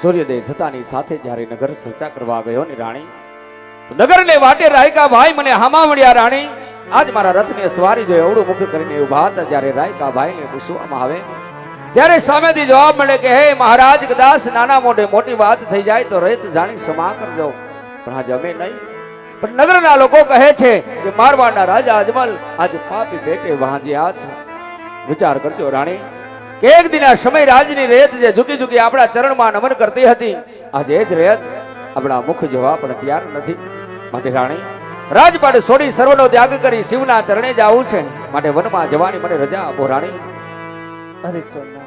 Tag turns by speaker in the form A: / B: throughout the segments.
A: સૂર્યોદય થતાની સાથે જ્યારે નગર સર્ચા કરવા ગયો ને રાણી, નગરને વાટે રાયકા ભાઈ મને હામા મળ્યા રાણી. આજ મારા રથની સવારી જો એવડું મુખ કરીને ઉભા હતા, જ્યારે રાયકા ભાઈને પૂછવામાં આવે ત્યારે સામેથી જવાબ મળે કે હે મહારાજ, કદાચ નાના મોઢે મોટી વાત થઈ જાય તો રહીત જાણી ક્ષમા કરજો, પણ આજ અમે નહીં. પણ નગરના લોકો કહે છે કે મારવાડના રાજા અજમલ આજ પાપી પેટે વાંજ્યા છે. વિચાર કરજો રાણી કે એક દિન આ સમય રાજની રેત જે ઝૂકી ઝૂકી આપણા ચરણમાં નમન કરતી હતી, આજે એ જ રેત આપણા મુખ જોવા પણ તૈયાર નથી. માટે રાણી, રાજપાટ છોડી સર્વનો ત્યાગ કરી શિવના ચરણે જવું છે, માટે વનમાં જવાની મને રજા આપો રાણી.
B: અરે સોના,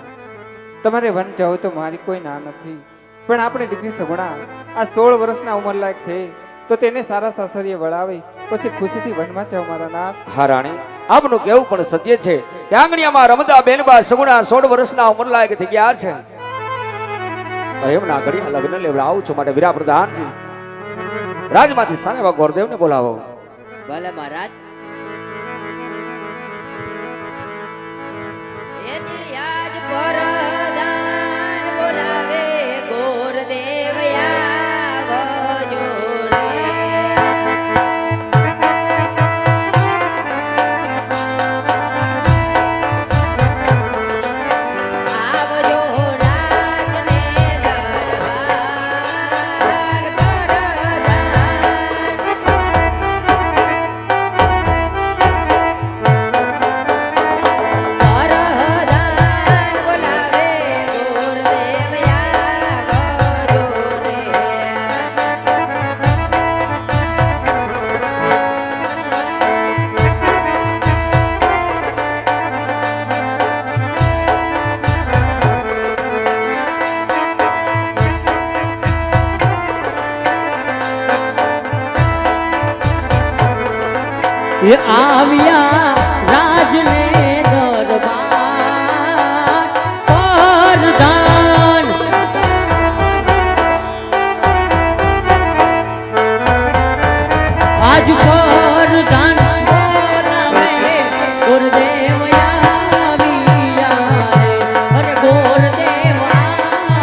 B: તમારે વન જાવ તો મારી કોઈ ના નથી, પણ આપણે દીકરી સગુણા આ 16 વર્ષના ઉંમર લાયક છે, તો તેને સારા સાસરીએ વળાવી પછી ખુશીથી વનમાં જાવ મારા નાથ.
A: હા રાણી, આપનું કેવું પણ સત્ય છે કે આંગણીયામાં રમતા બેનબા સગુણા 16 વર્ષના ઉંમર લાયક થઈ ગયા છે. એમના ઘડિયા લગ્ન લેવડા આવું છું, માટે વીરા પ્રધાનજી રાજમાંથી સાનેવા ગોરદેવને બોલાવો.
C: ભલે મહારાજ. એની આજ પરદાન બોલાવે ગોરદેવ આવજો રે. આવજો રાજને દરબાર પરદાન બોલાવે ગોરદેવ આવજો રે.
D: એ આવ્યા રાજને દરબાર પરદાન. આજ પરદાન બોલાવે ગોરદેવ આવ્યા રે. અરે ગોરદેવ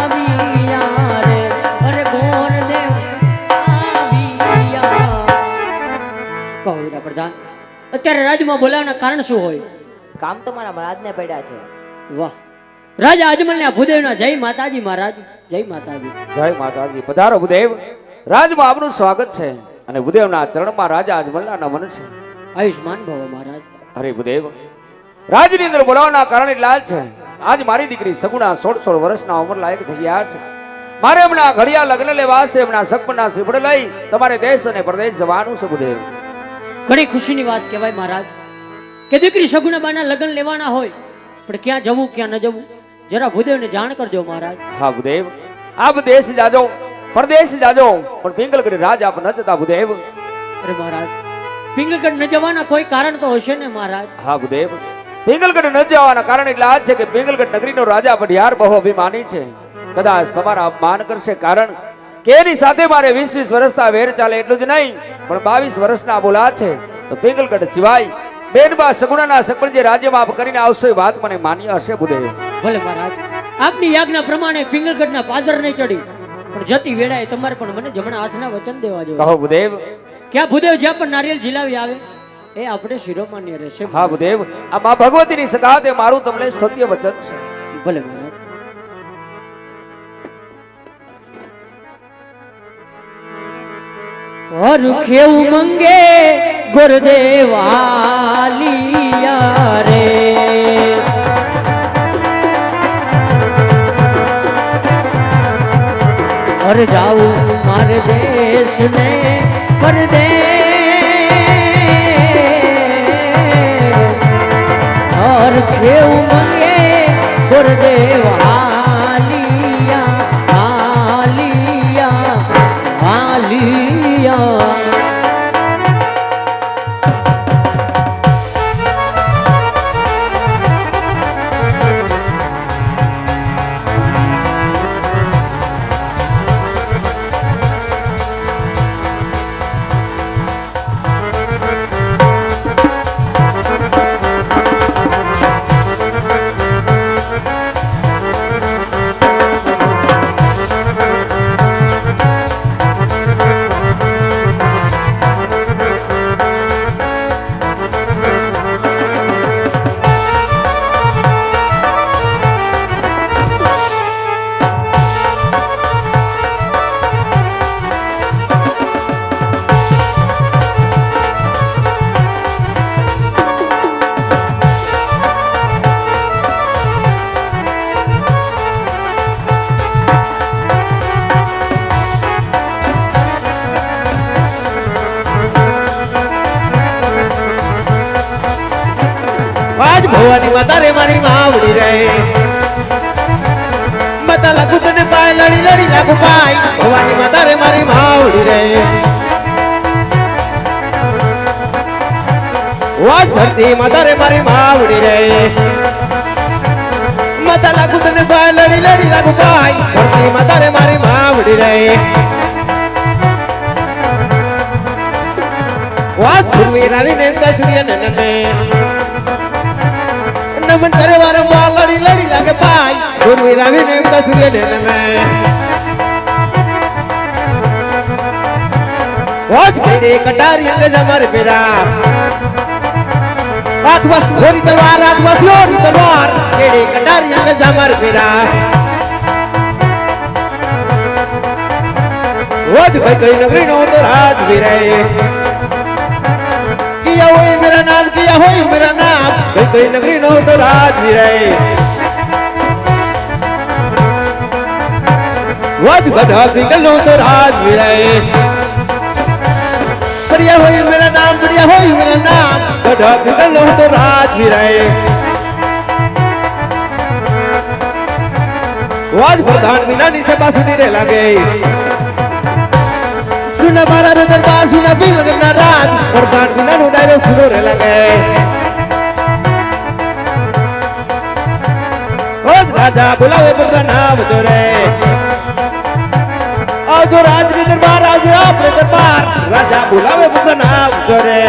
D: આવ્યા રે. અરે ગોરદેવ આવ્યા. કહો વીરા પ્રધાન, અત્યારે રાજમાં બોલાવવાના કારણ શું હોય?
C: કામ તો મારા મહારાજને પડ્યા છે.
D: વાહ, રાજા અજમલ ને ભૂદેવના જય માતાજી મહારાજ. જય માતાજી.
A: જય માતાજી. પધારો ભૂદેવ, રાજમાં આપનું સ્વાગત છે અને ભૂદેવના ચરણમાં રાજા અજમલના નમન છે.
D: આયુષ્માન ભવ મહારાજ.
A: અરે ભૂદેવ, રાજની અંદર બોલાવવાના કારણે લાલ છે. આજ મારી દીકરી સગુણા 16 વર્ષના ઉંમર લાયક થઈ ગયા છે. મારે હમણાં ઘડિયા લગ્ન લેવા છે. હમણાં સગપણના શ્રીફળ લઈ તમારે દેશ અને પ્રદેશ જવાનું છે ભૂદેવ.
D: ઘણી ખુશીની વાત કહેવાય મહારાજ કે દીકરી સગુણાબાના લગ્ન લેવાના હોય, પણ ક્યાં જવું ક્યાં ન જવું જરા ભૂદેવને જાણ કરજો મહારાજ.
A: હા ભૂદેવ, આપ દેશ જાજો પરદેશ જાજો, પણ પિંગલગઢ રાજ આપ ન જતા ભૂદેવ.
D: અરે મહારાજ, પિંગલગઢ ન જવાના કોઈ કારણ તો હશે ને મહારાજ?
A: હા ભૂદેવ, પિંગલગઢ ન જવાના કારણ એટલે આ છે કે પિંગલગઢ નગરીનો રાજા પઢિયાર બહુ અભિમાની છે. કદાચ તમારા અપમાન કરશે, કારણ કે એની સાથે મારે 20 વર્ષના વેર ચાલે એટલું જ નહીં, પણ 22 વર્ષના બોલા છે. તો પિંગલગઢ સિવાય બેનબા સગુણાના સગપણ જે રાજ્યમાં આપ કરીને આવશો એ વાત મને માન્ય હશે ભૂદેવ.
D: ભલે મહારાજ, આપની આજ્ઞા પ્રમાણે પિંગલગઢના પાદર નહીં ચડી, પણ જતી વેળાએ તમારે પણ મને જમણા હાથના વચન દેવા જોઈએ.
A: કહો ભૂદેવ.
D: ક્યાં ભૂદેવ જ્યાં પણ નારિયેલ ઝીલાવી આવે એ આપણે શિરોમાન્ય રહેશે.
A: હા ભૂદેવ, આ મા ભગવતીની સગાતે મારું તમને સત્ય વચન છે.
D: ભલે મહારાજ. और खेऊ मंगे गुरुदेव आली અરે જાવું મારે દેશ ને પરદેશ અર કેવું મંગે ગુરુદેવ હાલિયા હાલિયા હાલિયા
E: આજ ભવાની માતા રે મારી માવડી રે માતા લાગુ તને પાય લડી લડી લાગુ પાય ભવાની માતા રે મારી માવડી રે આજ ધરતી માતા રે મારી માવડી રે માતા લાગુ તને પાય લડી લડી લાગુ પાય ધરતી માતા રે મારી માવડી રે આજ સુરવીર આવીને સૂર્ય નમે નમન કરે વારંવાર લડી લડી લાગે પાય સુરવીર આવીને ઉગતા સૂર્ય નમે વાજ કેડે કટારી અંગે જમર પેરા હાથવાસ હોરી તલવાર હાથવાસ હોરી તલવાર કેડે કટારી અંગે જમર પેરા વાજ ભાઈ કઈ નગરી નો તો રાજ વિરાય किया हुई मेरा नाम किया हुई मेरा नाम कोई नगरी नो तो राज विराय वाज गधा बिगलो तो राज विराय बढ़िया हुई मेरा नाम बढ़िया हुई मेरा नाम गधा बिगलो तो राज विराय वाज प्रधान विनानी से बासुरी रे लागे सुना मारा रे दरबार सुना भी लगना रात प्रधान बिना नुडायरो सुनो रे लगे ओ राजा बुलावे बुद्धा नाम तो रे आओ जो राज के दरबार आओ जो अपने दरबार राजा बुलावे बुद्धा नाम तो रे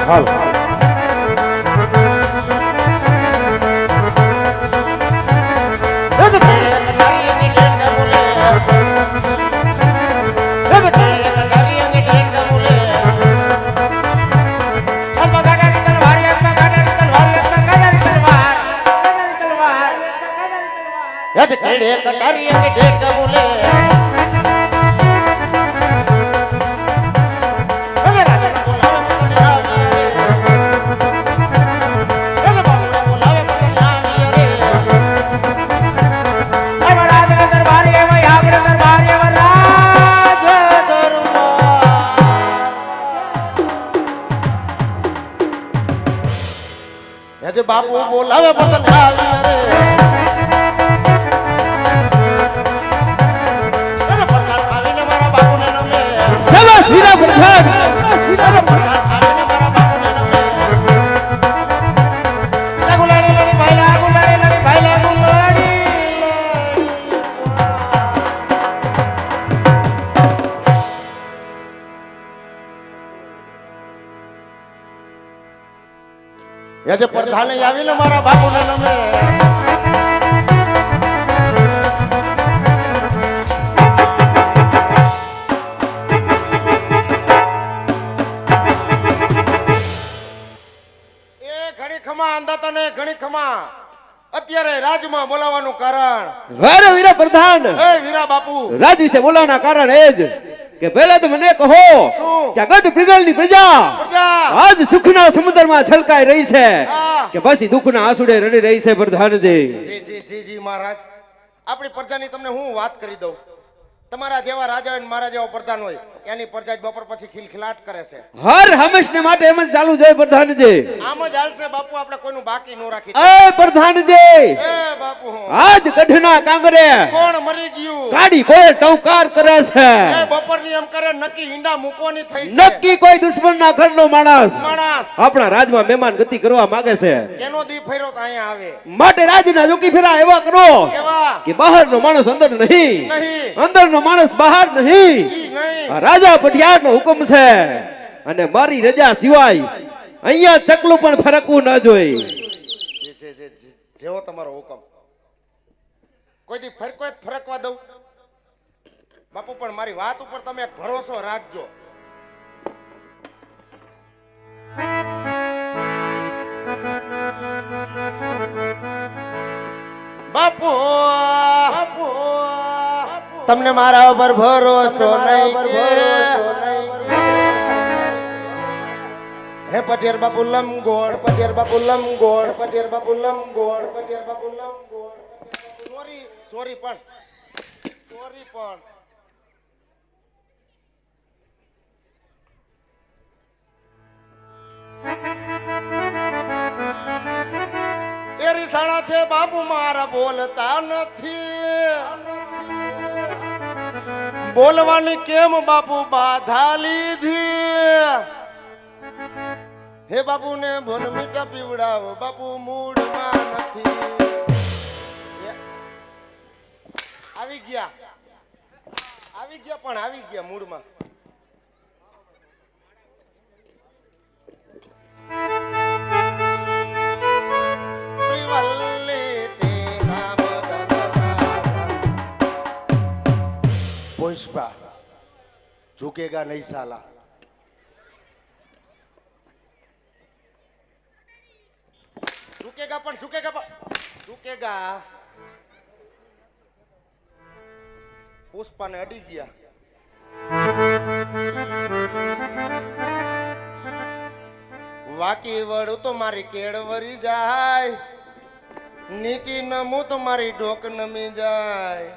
E: हाल
F: केड़े कटारिया के ढेर का बोले अरे राजा का बोलावे पता नहीं अरे बाबू बोलावे पता नहीं अरे राजा का दरबार है मैं यहाँ पे दरबार है राज दरबार ये बाबू बोलावे पता नहीं अरे
E: वीरा प्रधान
F: याचे प्रधान आवीने मारा बापूने नमे ઘણી ખમા અત્યારે રાજમાં બોલાવવાનું કારણ
E: વારે વીરા પ્રધાન
F: એ વીરા બાપુ
E: રાજ વિશે બોલાવવાના કારણ એ જ કે પહેલા તો મને કહો
F: શું?
E: કે ગઢ પિગળની પ્રજા
F: પ્રજા
E: આજ સુખના સમુદ્રમાં છલકાઈ રહી છે
F: હા.
E: કે પછી દુઃખના આંસુડે રડી રહી છે પ્રધાનજી.
F: જી જી જી જી મહારાજ, આપણી પ્રજાની તમને હું વાત કરી દઉં. તમારા જેવા રાજા હોય ને મારા જેવો પ્રધાન હોય એની પ્રજા જ બપોર પછી ખિલખિલાટ કરે છે.
E: હર હંમેશને માટે એમ જ ચાલુ જોઈએ પ્રધાનજી.
F: આમ જ હાલશે બાપુ, આપણે કોઈનું બાકી ન રાખી.
E: એ પ્રધાનજી,
F: એ બાપુ
E: આજ ગઢના કાંગરે
F: કોણ મરી ગયું?
E: કાઢી કોઈ ટવકાર કરે છે.
F: એ બપોરની એમ કરે નક્કી ઈંડા મૂકવાની થઈ છે.
E: નક્કી કોઈ દુશ્મનના ઘરનો માણસ
F: માણસ
E: આપણા રાજમાં મહેમાન ગતિ કરવા માંગે છે.
F: કેનો દી ફેરો તો અહીંયા આવે.
E: માટે રાજના જોકી ફેરા એવા કરો
F: કેવા?
E: કે બહારનો માણસ અંદર નહીં,
F: નહીં
E: અંદરનો માણસ બહાર નહીં.
F: ઈ નહીં.
E: આ રાજા પટિયારનો હુકમ છે અને મારી રજા સિવાય અહીંયા ચકલું પણ ફરકવું ન જોઈ.
F: જે જે જે જે- જેવો તમારો હુકમ. કોઈ દી ફરકવા દઉં બાપુ, પણ મારી વાત ઉપર તમે એક ભરોસો રાખજો. બાપુ તમને મારા ઉપર ભરોસો નહીં કે? હે પટેર બાપુ લમગોળ, પટેર બાપુ લમગોળ, પટેર બાપુ લમગોળ, પટેર બાપુ લમગોળ. સોરી સોરી પણ એ રીસાણા છે બાપુ મારા બોલતા નથી. બોલવાની કેમ બાપુ બાધા લીધી? હે બાપુ ને ભોન મીઠા પીવડાવો બાપુ મૂડમાં નથી. આવી ગયા પણ આવી ગયા મૂડમાં. શ્રી વલ્લી તે નામ પુષ્પા ઝુકેગા નહીં સાલા. ઝુકેગા. પુષ્પાને અડી ગયા. વાકી વળું તો મારી કેળ વરી જાય, નીચી નમું તો મારી ઢોક નમી જાય.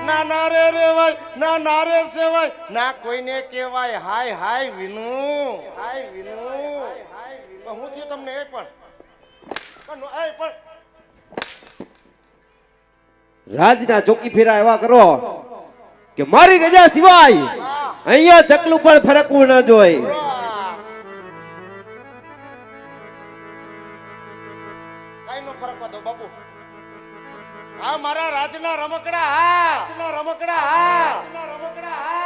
F: ના ના રે રેવાય, ના ના રે સેવાય, ના કોઈને કહેવાય હાય હાય વિનુ, હાય વિનુ. હું થયું તમને એ પણ
E: રાજના ચોકી ફેરા એવા કરો કે મારી રજા સિવાય અહીંયા ચકલું પણ ફરકવું ન જોઈ.
F: કઈ નો ફરક દો બાપુ. હા મારા રાજના રમકડા, હા રમકડા, હા રમકડા, હા.